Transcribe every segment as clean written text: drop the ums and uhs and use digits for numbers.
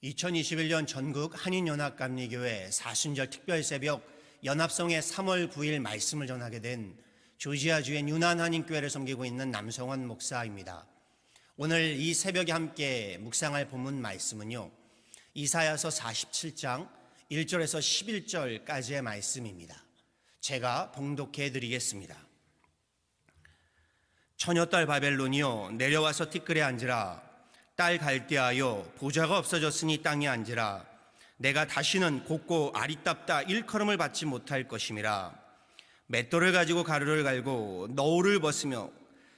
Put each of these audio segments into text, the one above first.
(2021년) 전국 한인연합감리교회 사순절 특별새벽 연합성회 3월 9일 말씀을 전하게 된 조지아주의 유난 한인교회를 섬기고 있는 남성원 목사입니다. 오늘 이 새벽에 함께 묵상할 본문 말씀은요, 이사야서 47장 1절에서 11절까지의 말씀입니다. 제가 봉독해 드리겠습니다. 처녀딸 바벨론이여, 내려와서 티끌에 앉으라. 딸 갈대하여, 보좌가 없어졌으니 땅에 앉으라. 내가 다시는 곱고 아리답다 일컬음을 받지 못할 것임이라. 맷돌을 가지고 가루를 갈고 너울을 벗으며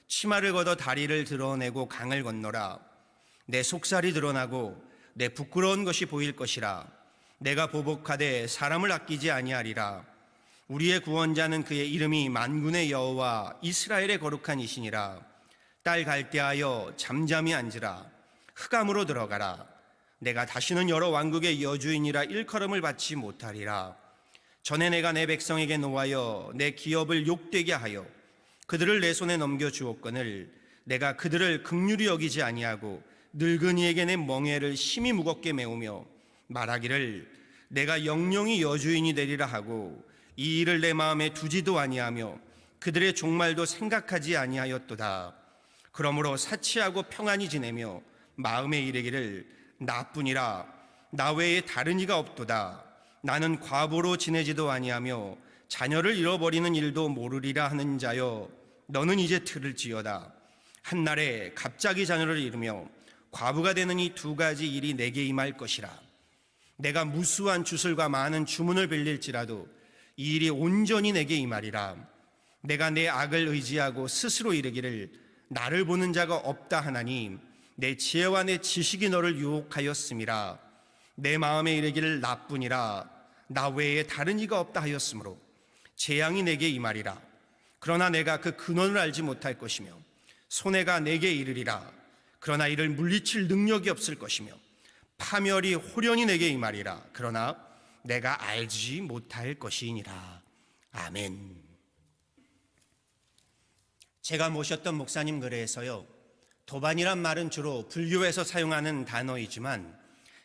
치마를 걷어 다리를 드러내고 강을 건너라. 내 속살이 드러나고 내 부끄러운 것이 보일 것이라. 내가 보복하되 사람을 아끼지 아니하리라. 우리의 구원자는 그의 이름이 만군의 여호와 이스라엘의 거룩한 이시니라. 딸 갈대하여 잠잠히 앉으라. 흑암으로 들어가라. 내가 다시는 여러 왕국의 여주인이라 일컬음을 받지 못하리라. 전에 내가 내 백성에게 노하여 내 기업을 욕되게 하여 그들을 내 손에 넘겨주었거늘 내가 그들을 긍휼히 여기지 아니하고 늙은이에게 내 멍에를 심히 무겁게 메우며 말하기를 내가 영영이 여주인이 되리라 하고 이 일을 내 마음에 두지도 아니하며 그들의 종말도 생각하지 아니하였도다. 그러므로 사치하고 평안히 지내며 마음에 이르기를 나뿐이라, 나 외에 다른 이가 없도다. 나는 과부로 지내지도 아니하며 자녀를 잃어버리는 일도 모르리라 하는 자여, 너는 이제 들을지어다. 한날에 갑자기 자녀를 잃으며 과부가 되는 이 두 가지 일이 내게 임할 것이라. 내가 무수한 주술과 많은 주문을 빌릴지라도 이 일이 온전히 내게 임하리라. 내가 내 악을 의지하고 스스로 이르기를 나를 보는 자가 없다 하나니 내 지혜와 내 지식이 너를 유혹하였음이라. 내 마음에 이르기를 나뿐이라, 나 외에 다른 이가 없다 하였으므로 재앙이 내게 임하리라. 그러나 내가 그 근원을 알지 못할 것이며 손해가 내게 이르리라. 그러나 이를 물리칠 능력이 없을 것이며 파멸이 호련히 내게 임하리라. 그러나 내가 알지 못할 것이니라. 아멘. 제가 모셨던 목사님 글에서요, 도반이란 말은 주로 불교에서 사용하는 단어이지만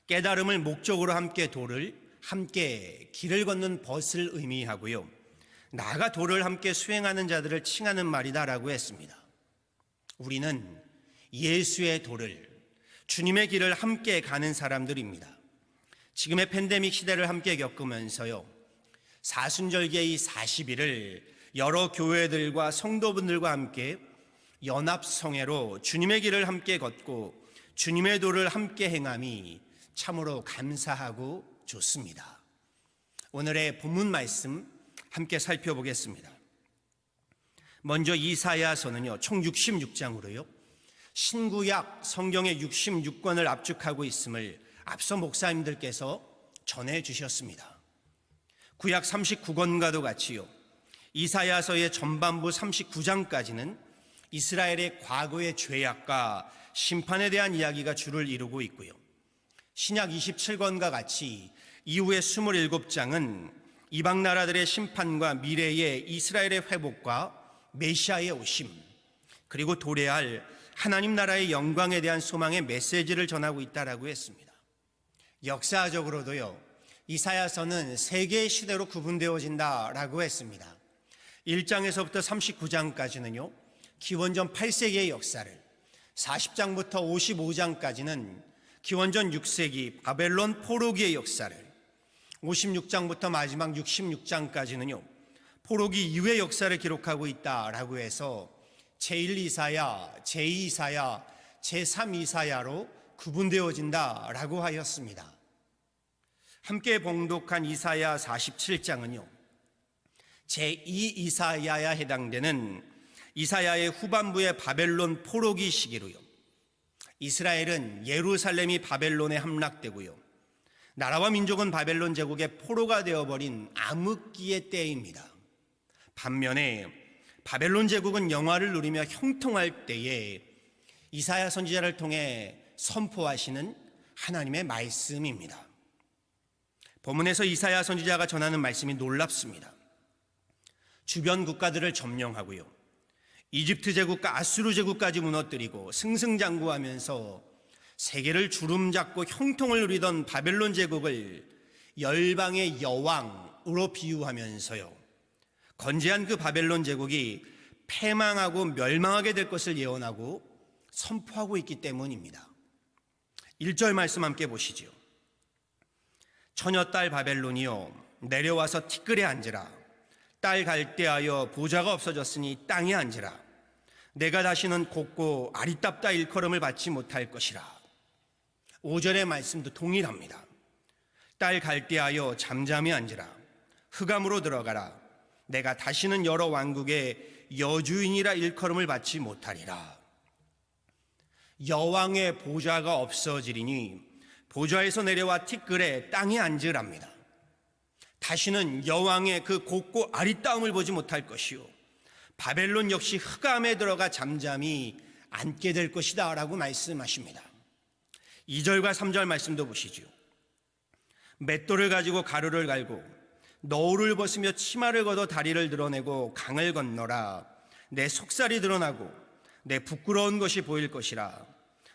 깨달음을 목적으로 함께 도를, 함께 길을 걷는 벗을 의미하고요, 나아가 도를 함께 수행하는 자들을 칭하는 말이다라고 했습니다. 우리는 예수의 도를, 주님의 길을 함께 가는 사람들입니다. 지금의 팬데믹 시대를 함께 겪으면서요, 사순절기의 이 40일을 여러 교회들과 성도분들과 함께 연합성회로 주님의 길을 함께 걷고 주님의 도를 함께 행함이 참으로 감사하고 좋습니다. 오늘의 본문 말씀 함께 살펴보겠습니다. 먼저 이사야서는요, 총 66장으로요 신구약 성경의 66권을 압축하고 있음을 앞서 목사님들께서 전해주셨습니다. 구약 39권과도 같이요, 이사야서의 전반부 39장까지는 이스라엘의 과거의 죄악과 심판에 대한 이야기가 주를 이루고 있고요, 신약 27권과 같이 이후의 27장은 이방 나라들의 심판과 미래의 이스라엘의 회복과 메시아의 오심, 그리고 도래할 하나님 나라의 영광에 대한 소망의 메시지를 전하고 있다라고 했습니다. 역사적으로도요, 이사야서는 세 개의 시대로 구분되어진다라고 했습니다. 1장에서부터 39장까지는요, 기원전 8세기의 역사를, 40장부터 55장까지는 기원전 6세기 바벨론 포로기의 역사를, 56장부터 마지막 66장까지는요, 포로기 이후의 역사를 기록하고 있다라고 해서 제1이사야, 제2이사야, 제3이사야로 구분되어진다라고 하였습니다. 함께 봉독한 이사야 47장은요, 제2이사야에 해당되는 이사야의 후반부의 바벨론 포로기 시기로요, 이스라엘은 예루살렘이 바벨론에 함락되고요, 나라와 민족은 바벨론 제국의 포로가 되어버린 암흑기의 때입니다. 반면에 바벨론 제국은 영화를 누리며 형통할 때에 이사야 선지자를 통해 선포하시는 하나님의 말씀입니다. 본문에서 이사야 선지자가 전하는 말씀이 놀랍습니다. 주변 국가들을 점령하고요, 이집트 제국과 아수르 제국까지 무너뜨리고 승승장구하면서 세계를 주름잡고 형통을 누리던 바벨론 제국을 열방의 여왕으로 비유하면서요, 건재한 그 바벨론 제국이 패망하고 멸망하게 될 것을 예언하고 선포하고 있기 때문입니다. 1절 말씀 함께 보시죠. 처녀딸 바벨론이여 내려와서 티끌에 앉으라. 딸 갈대하여 보좌가 없어졌으니 땅에 앉으라. 내가 다시는 곱고 아리따다 일컬음을 받지 못할 것이라. 5절의 말씀도 동일합니다. 딸 갈대하여 잠잠히 앉으라. 흑암으로 들어가라. 내가 다시는 여러 왕국의 여주인이라 일컬음을 받지 못하리라. 여왕의 보좌가 없어지리니 보좌에서 내려와 티끌에 땅에 앉으랍니다. 다시는 여왕의 그 곱고 아리따움을 보지 못할 것이요, 바벨론 역시 흑암에 들어가 잠잠히 앉게 될 것이다 라고 말씀하십니다. 2절과 3절 말씀도 보시죠. 맷돌을 가지고 가루를 갈고 너울을 벗으며 치마를 걷어 다리를 드러내고 강을 건너라. 내 속살이 드러나고 내 부끄러운 것이 보일 것이라.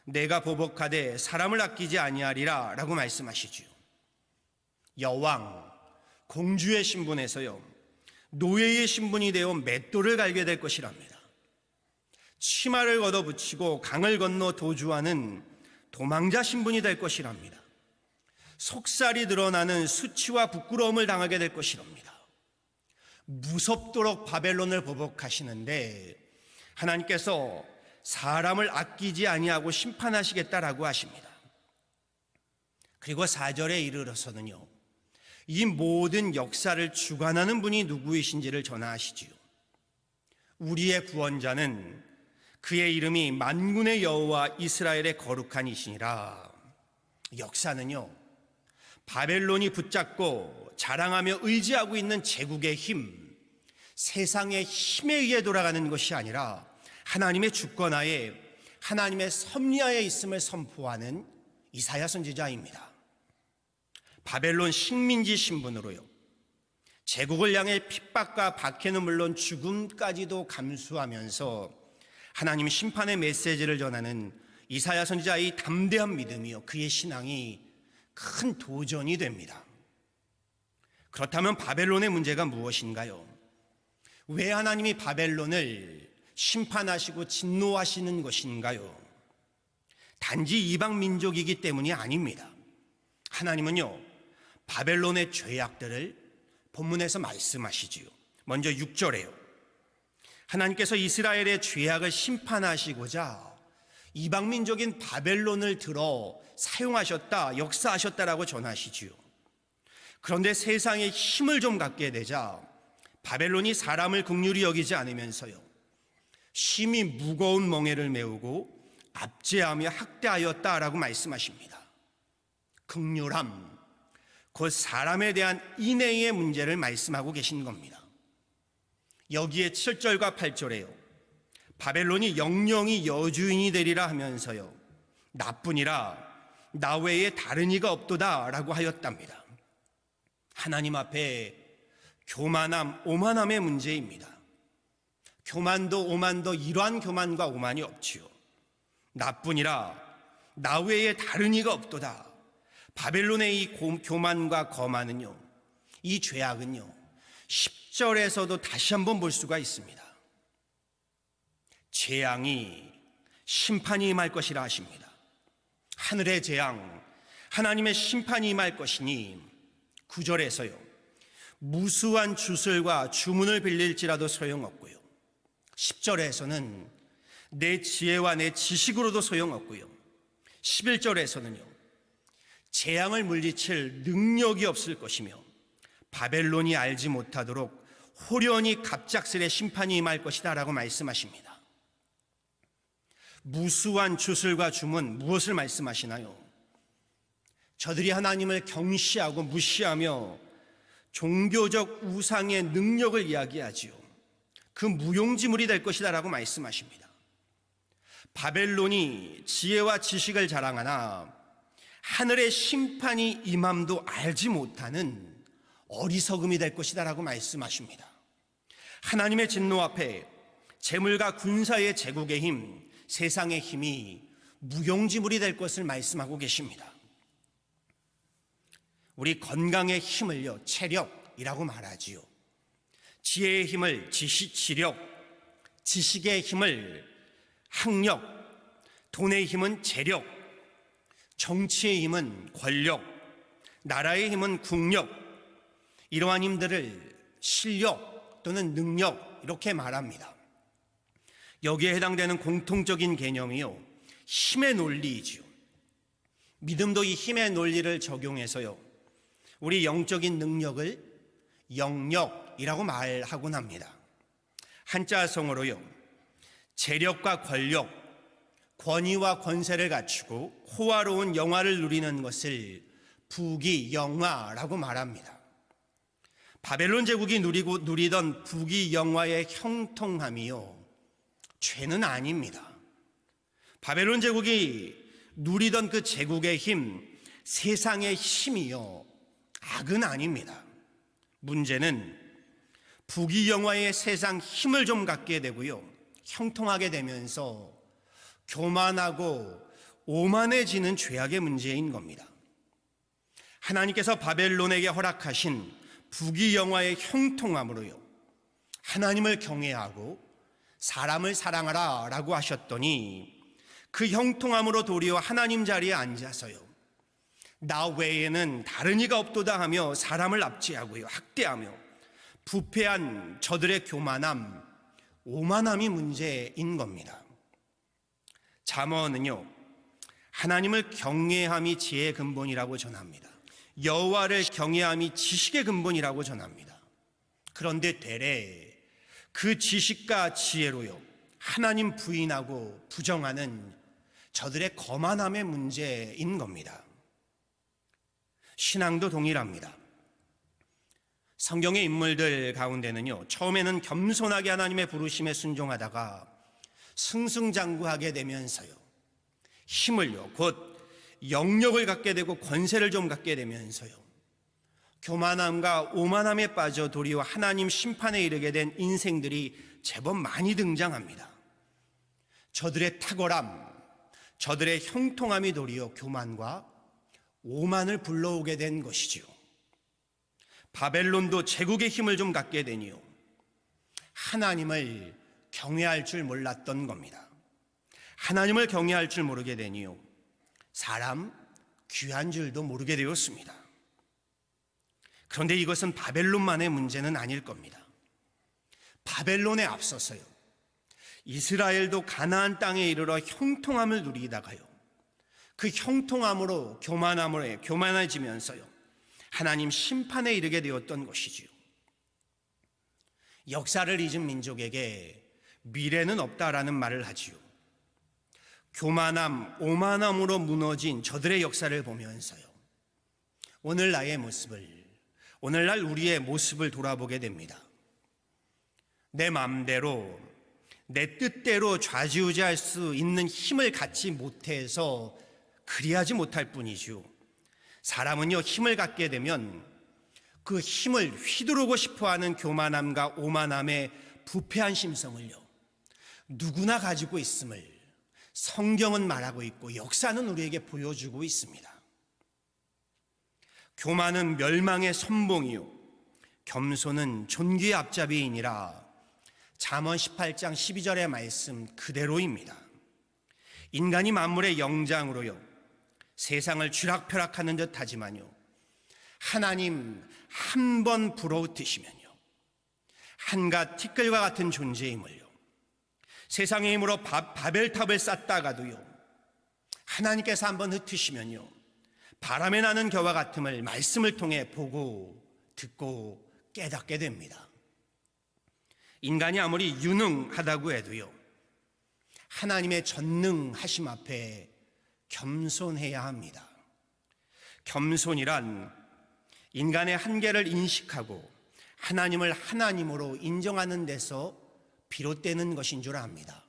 내가 보복하되 사람을 아끼지 아니하리라 라고 말씀하시죠. 여왕, 공주의 신분에서요, 노예의 신분이 되어 맷돌을 갈게 될 것이랍니다. 치마를 걷어붙이고 강을 건너 도주하는 도망자 신분이 될 것이랍니다. 속살이 드러나는 수치와 부끄러움을 당하게 될 것이랍니다. 무섭도록 바벨론을 보복하시는데 하나님께서 사람을 아끼지 아니하고 심판하시겠다라고 하십니다. 그리고 4절에 이르러서는요, 이 모든 역사를 주관하는 분이 누구이신지를 전하시지요. 우리의 구원자는 그의 이름이 만군의 여호와 이스라엘의 거룩한 이시니라. 역사는요, 바벨론이 붙잡고 자랑하며 의지하고 있는 제국의 힘, 세상의 힘에 의해 돌아가는 것이 아니라 하나님의 주권하에, 하나님의 섭리하에 있음을 선포하는 이사야 선지자입니다. 바벨론 식민지 신분으로요, 제국을 향해 핍박과 박해는 물론 죽음까지도 감수하면서 하나님 심판의 메시지를 전하는 이사야 선지자의 담대한 믿음이요, 그의 신앙이 큰 도전이 됩니다. 그렇다면 바벨론의 문제가 무엇인가요? 왜 하나님이 바벨론을 심판하시고 진노하시는 것인가요? 단지 이방 민족이기 때문이 아닙니다. 하나님은요, 바벨론의 죄악들을 본문에서 말씀하시지요. 먼저 6절에요, 하나님께서 이스라엘의 죄악을 심판하시고자 이방 민족인 바벨론을 들어 사용하셨다, 역사하셨다라고 전하시지요. 그런데 세상에 힘을 좀 갖게 되자 바벨론이 사람을 긍휼히 여기지 않으면서요, 심히 무거운 멍에를 메우고 압제하며 학대하였다라고 말씀하십니다. 긍휼함, 곧 사람에 대한 인애의 문제를 말씀하고 계신 겁니다. 여기에 7절과 8절에요, 바벨론이 영영이 여주인이 되리라 하면서요, 나뿐이라 나 외에 다른 이가 없도다 라고 하였답니다. 하나님 앞에 교만함, 오만함의 문제입니다. 교만도 오만도 이러한 교만과 오만이 없지요. 나뿐이라 나 외에 다른 이가 없도다. 바벨론의 이 교만과 거만은요, 이 죄악은요, 10절에서도 다시 한번 볼 수가 있습니다. 재앙이 심판이 임할 것이라 하십니다. 하늘의 재앙, 하나님의 심판이 임할 것이니 9절에서요, 무수한 주술과 주문을 빌릴지라도 소용없고요, 10절에서는 내 지혜와 내 지식으로도 소용없고요, 11절에서는요, 재앙을 물리칠 능력이 없을 것이며 바벨론이 알지 못하도록 호련히 갑작스레 심판이 임할 것이다 라고 말씀하십니다. 무수한 주술과 주문, 무엇을 말씀하시나요? 저들이 하나님을 경시하고 무시하며 종교적 우상의 능력을 이야기하지요. 그 무용지물이 될 것이다 라고 말씀하십니다. 바벨론이 지혜와 지식을 자랑하나 하늘의 심판이 임함도 알지 못하는 어리석음이 될 것이다 라고 말씀하십니다. 하나님의 진노 앞에 재물과 군사의 제국의 힘, 세상의 힘이 무용지물이 될 것을 말씀하고 계십니다. 우리 건강의 힘을요, 체력이라고 말하지요. 지혜의 힘을 지력, 지식의 힘을 학력, 돈의 힘은 재력, 정치의 힘은 권력, 나라의 힘은 국력, 이러한 힘들을 실력 또는 능력 이렇게 말합니다. 여기에 해당되는 공통적인 개념이요, 힘의 논리이지요. 믿음도 이 힘의 논리를 적용해서요, 우리 영적인 능력을 영력이라고 말하곤 합니다. 한자성어로요, 재력과 권력, 권위와 권세를 갖추고 호화로운 영화를 누리는 것을 부귀영화라고 말합니다. 바벨론 제국이 누리던 부귀영화의 형통함이요, 죄는 아닙니다. 바벨론 제국이 누리던 그 제국의 힘, 세상의 힘이요, 악은 아닙니다. 문제는 부귀영화의 세상 힘을 좀 갖게 되고요, 형통하게 되면서 교만하고 오만해지는 죄악의 문제인 겁니다. 하나님께서 바벨론에게 허락하신 부귀영화의 형통함으로요, 하나님을 경외하고 사람을 사랑하라 라고 하셨더니 그 형통함으로 도리어 하나님 자리에 앉아서요, 나 외에는 다른 이가 없도다 하며 사람을 압제하고요, 학대하며 부패한 저들의 교만함, 오만함이 문제인 겁니다. 잠언은요, 하나님을 경외함이 지혜의 근본이라고 전합니다. 여호와를 경외함이 지식의 근본이라고 전합니다. 그런데 되레 그 지식과 지혜로요, 하나님 부인하고 부정하는 저들의 거만함의 문제인 겁니다. 신앙도 동일합니다. 성경의 인물들 가운데는요, 처음에는 겸손하게 하나님의 부르심에 순종하다가 승승장구하게 되면서요, 힘을요, 곧 영력을 갖게 되고 권세를 좀 갖게 되면서요, 교만함과 오만함에 빠져 도리어 하나님 심판에 이르게 된 인생들이 제법 많이 등장합니다. 저들의 탁월함, 저들의 형통함이 도리어 교만과 오만을 불러오게 된 것이지요. 바벨론도 제국의 힘을 좀 갖게 되니요, 하나님을 경외할 줄 몰랐던 겁니다. 하나님을 경외할 줄 모르게 되니요, 사람 귀한 줄도 모르게 되었습니다. 그런데 이것은 바벨론만의 문제는 아닐 겁니다. 바벨론에 앞서서요, 이스라엘도 가나안 땅에 이르러 형통함을 누리다가요, 그 형통함으로 교만해지면서요, 하나님 심판에 이르게 되었던 것이지요. 역사를 잊은 민족에게 미래는 없다라는 말을 하지요. 교만함, 오만함으로 무너진 저들의 역사를 보면서요, 오늘날 우리의 모습을 돌아보게 됩니다. 내 마음대로, 내 뜻대로 좌지우지할 수 있는 힘을 갖지 못해서 그리하지 못할 뿐이죠. 사람은요, 힘을 갖게 되면 그 힘을 휘두르고 싶어하는 교만함과 오만함의 부패한 심성을요, 누구나 가지고 있음을 성경은 말하고 있고 역사는 우리에게 보여주고 있습니다. 교만은 멸망의 선봉이요 겸손은 존귀의 앞잡이이니라. 잠언 18장 12절의 말씀 그대로입니다. 인간이 만물의 영장으로요 세상을 쥐락펴락하는 듯 하지만요 하나님 한 번 불어웃으시면요 한갓 티끌과 같은 존재임을요 세상의 힘으로 바벨탑을 쌓다가도요 하나님께서 한번 흩으시면요 바람에 나는 겨와 같음을 말씀을 통해 보고 듣고 깨닫게 됩니다. 인간이 아무리 유능하다고 해도요 하나님의 전능하심 앞에 겸손해야 합니다. 겸손이란 인간의 한계를 인식하고 하나님을 하나님으로 인정하는 데서 비롯되는 것인 줄 압니다.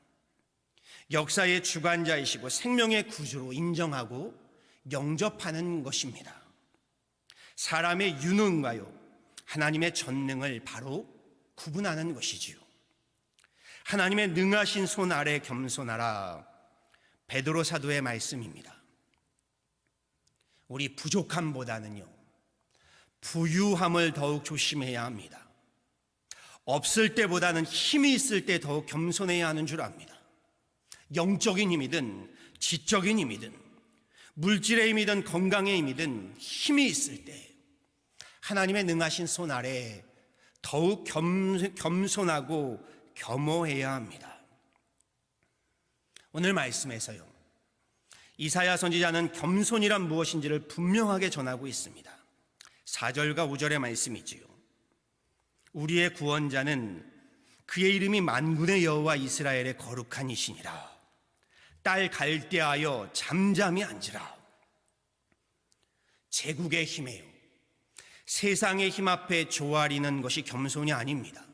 역사의 주관자이시고 생명의 구주로 인정하고 영접하는 것입니다. 사람의 유능과요 하나님의 전능을 바로 구분하는 것이지요. 하나님의 능하신 손 아래 겸손하라. 베드로 사도의 말씀입니다. 우리 부족함보다는요 부유함을 더욱 조심해야 합니다. 없을 때보다는 힘이 있을 때 더욱 겸손해야 하는 줄 압니다. 영적인 힘이든 지적인 힘이든 물질의 힘이든 건강의 힘이든 힘이 있을 때 하나님의 능하신 손 아래 더욱 겸손하고 겸허해야 합니다. 오늘 말씀에서요 이사야 선지자는 겸손이란 무엇인지를 분명하게 전하고 있습니다. 4절과 5절의 말씀이지요. 우리의 구원자는 그의 이름이 만군의 여호와 이스라엘의 거룩한 이시니라. 딸 갈대하여 잠잠히 앉으라. 제국의 힘에요 세상의 힘 앞에 조아리는 것이 겸손이 아닙니다.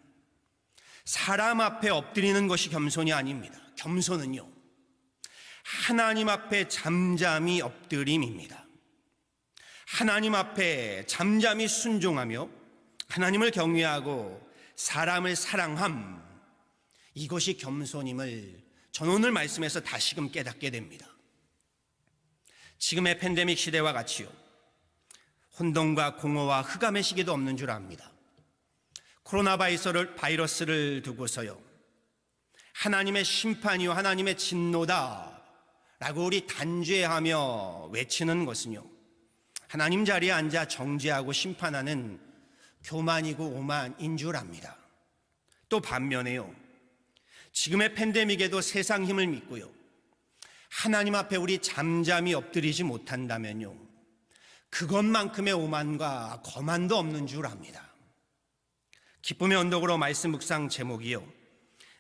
사람 앞에 엎드리는 것이 겸손이 아닙니다. 겸손은요 하나님 앞에 잠잠히 엎드림입니다. 하나님 앞에 잠잠히 순종하며 하나님을 경외하고 사람을 사랑함, 이것이 겸손임을 저는 오늘 말씀에서 다시금 깨닫게 됩니다. 지금의 팬데믹 시대와 같이요 혼돈과 공허와 흑암의 시기도 없는 줄 압니다. 코로나 바이러스를 두고서요 하나님의 심판이요 하나님의 진노다 라고 우리 단죄하며 외치는 것은요 하나님 자리에 앉아 정죄하고 심판하는 교만이고 오만인 줄 압니다. 또 반면에요 지금의 팬데믹에도 세상 힘을 믿고요 하나님 앞에 우리 잠잠히 엎드리지 못한다면요 그것만큼의 오만과 거만도 없는 줄 압니다. 기쁨의 언덕으로 말씀 묵상 제목이요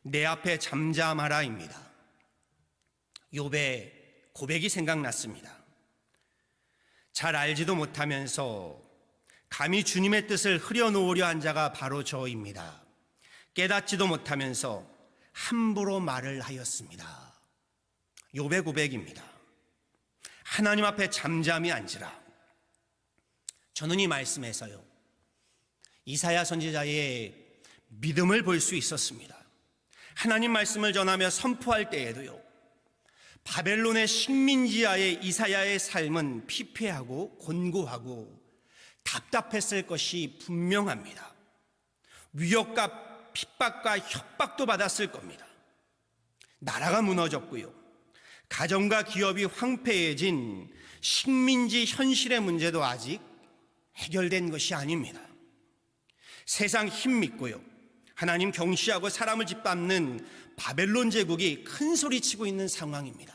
내 앞에 잠잠하라입니다. 욥의 고백이 생각났습니다. 잘 알지도 못하면서 감히 주님의 뜻을 흐려놓으려 한 자가 바로 저입니다. 깨닫지도 못하면서 함부로 말을 하였습니다. 욥의 고백입니다. 하나님 앞에 잠잠히 앉으라. 저는 이 말씀에서요 이사야 선지자의 믿음을 볼 수 있었습니다. 하나님 말씀을 전하며 선포할 때에도요 바벨론의 식민지하에 이사야의 삶은 피폐하고 곤고하고 답답했을 것이 분명합니다. 위협과 핍박과 협박도 받았을 겁니다. 나라가 무너졌고요 가정과 기업이 황폐해진 식민지 현실의 문제도 아직 해결된 것이 아닙니다. 세상 힘 믿고요 하나님 경시하고 사람을 짓밟는 바벨론 제국이 큰 소리치고 있는 상황입니다.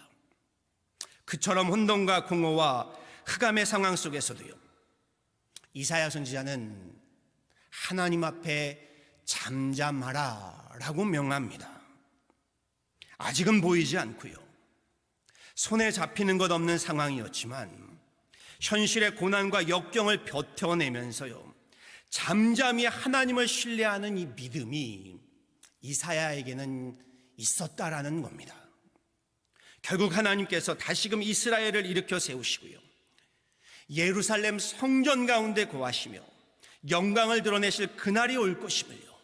그처럼 혼돈과 공허와 흑암의 상황 속에서도요 이사야 선지자는 하나님 앞에 잠잠하라 라고 명합니다. 아직은 보이지 않고요 손에 잡히는 것 없는 상황이었지만 현실의 고난과 역경을 버텨내면서요 잠잠히 하나님을 신뢰하는 이 믿음이 이사야에게는 있었다라는 겁니다. 결국 하나님께서 다시금 이스라엘을 일으켜 세우시고요 예루살렘 성전 가운데 거하시며 영광을 드러내실 그날이 올 것임을요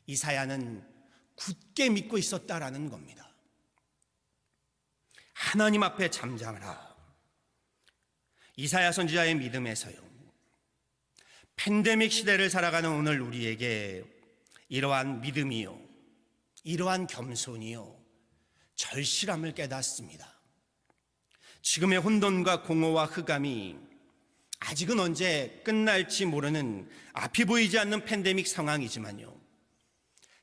이사야는 굳게 믿고 있었다라는 겁니다. 하나님 앞에 잠잠하라. 이사야 선지자의 믿음에서요 팬데믹 시대를 살아가는 오늘 우리에게 이러한 믿음이요, 이러한 겸손이요, 절실함을 깨닫습니다. 지금의 혼돈과 공허와 흑암이 아직은 언제 끝날지 모르는 앞이 보이지 않는 팬데믹 상황이지만요,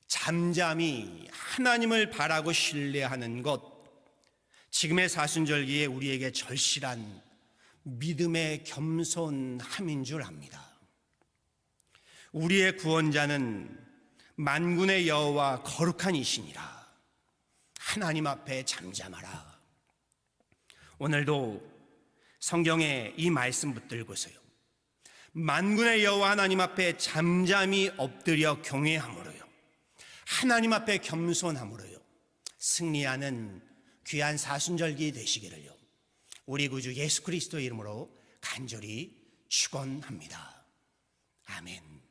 잠잠히 하나님을 바라고 신뢰하는 것, 지금의 사순절기에 우리에게 절실한 믿음의 겸손함인 줄 압니다. 우리의 구원자는 만군의 여호와 거룩한 이시니라. 하나님 앞에 잠잠하라. 오늘도 성경의 이 말씀 붙들고서요, 만군의 여호와 하나님 앞에 잠잠히 엎드려 경외함으로요, 하나님 앞에 겸손함으로요, 승리하는 귀한 사순절기 되시기를요, 우리 구주 예수 그리스도의 이름으로 간절히 축원합니다. 아멘.